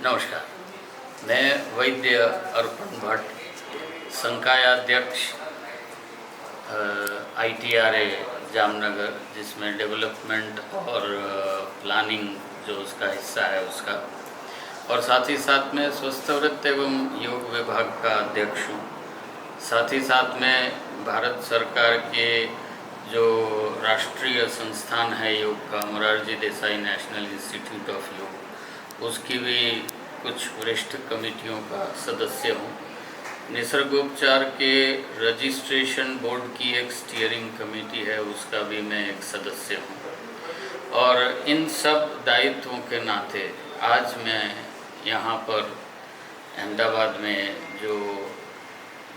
नमस्कार, मैं वैद्य अर्पण भट्ट, संकायाध्यक्ष ITRA जामनगर, जिसमें डेवलपमेंट और प्लानिंग जो उसका हिस्सा है उसका, और साथ ही साथ में स्वस्थवृत्त एवं योग विभाग का अध्यक्ष हूँ। साथ ही साथ में भारत सरकार के जो राष्ट्रीय संस्थान है योग का, Morarji Desai national institute of योग, उसकी भी कुछ वरिष्ठ कमेटियों का सदस्य हूँ। निसर्गोपचार के रजिस्ट्रेशन बोर्ड की एक स्टीयरिंग कमेटी है, उसका भी मैं एक सदस्य हूँ। और इन सब दायित्वों के नाते आज मैं यहाँ पर अहमदाबाद में जो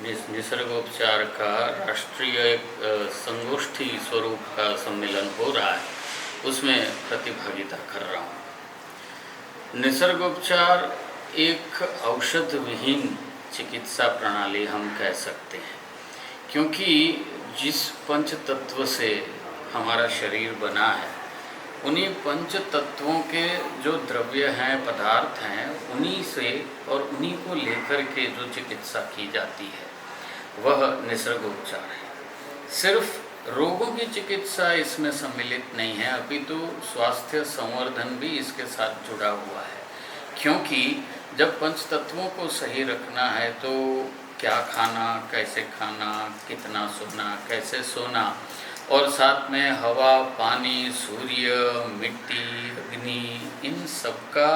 निसर्गोपचार का राष्ट्रीय एक संगोष्ठी स्वरूप का सम्मेलन हो रहा है, उसमें प्रतिभागिता कर रहा हूँ। निसर्गोपचार एक औषध विहीन चिकित्सा प्रणाली हम कह सकते हैं, क्योंकि जिस पंच तत्व से हमारा शरीर बना है, उन्हीं पंच तत्वों के जो द्रव्य हैं, पदार्थ हैं, उन्हीं से और उन्हीं को लेकर के जो चिकित्सा की जाती है वह निसर्गोपचार है। सिर्फ रोगों की चिकित्सा इसमें सम्मिलित नहीं है, अपितु स्वास्थ्य संवर्धन भी इसके साथ जुड़ा हुआ है। क्योंकि जब पंच तत्वों को सही रखना है तो क्या खाना, कैसे खाना, कितना सोना, कैसे सोना, और साथ में हवा, पानी, सूर्य, मिट्टी, अग्नि, इन सब का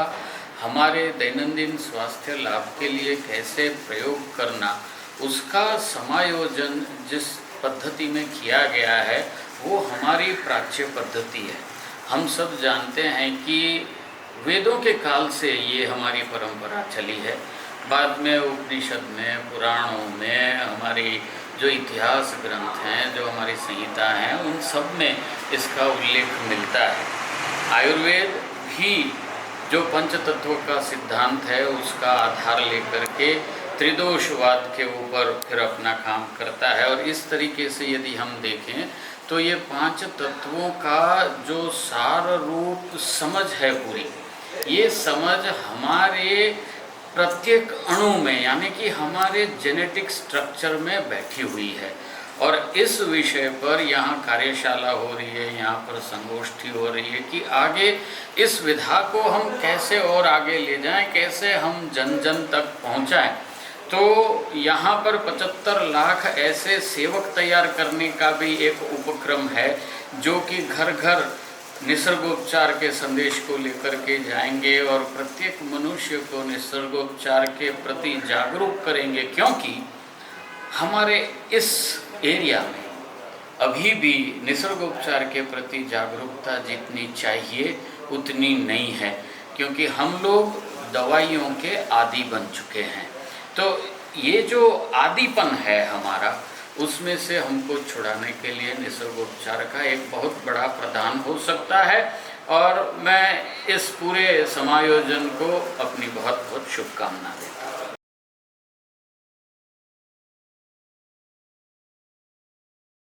हमारे दैनंदिन स्वास्थ्य लाभ के लिए कैसे प्रयोग करना, उसका समायोजन जिस पद्धति में किया गया है वो हमारी प्राच्य पद्धति है। हम सब जानते हैं कि वेदों के काल से ये हमारी परंपरा चली है। बाद में उपनिषद में, पुराणों में, हमारी जो इतिहास ग्रंथ हैं, जो हमारी संहिता हैं, उन सब में इसका उल्लेख मिलता है। आयुर्वेद भी जो पंच तत्वों का सिद्धांत है उसका आधार लेकर के त्रिदोषवाद के ऊपर फिर अपना काम करता है। और इस तरीके से यदि हम देखें तो ये पांच तत्वों का जो सार रूप समझ है पूरी, ये समझ हमारे प्रत्येक अणु में, यानी कि हमारे जेनेटिक स्ट्रक्चर में बैठी हुई है। और इस विषय पर यहाँ कार्यशाला हो रही है, यहाँ पर संगोष्ठी हो रही है कि आगे इस विधा को हम कैसे और आगे ले जाएं, कैसे हम जन जन तक पहुँचाएं। तो यहाँ पर 75 लाख ऐसे सेवक तैयार करने का भी एक उपक्रम है, जो कि घर घर निसर्गोपचार के संदेश को लेकर के जाएंगे और प्रत्येक मनुष्य को निसर्गोपचार के प्रति जागरूक करेंगे। क्योंकि हमारे इस एरिया में अभी भी निसर्गोपचार के प्रति जागरूकता जितनी चाहिए उतनी नहीं है, क्योंकि हम लोग दवाइयों के आदी बन चुके हैं। तो ये जो आदीपन है हमारा, उसमें से हमको छुड़ाने के लिए निसर्गोपचार का एक बहुत बड़ा प्रदान हो सकता है। और मैं इस पूरे समायोजन को अपनी बहुत बहुत शुभकामना देता हूँ।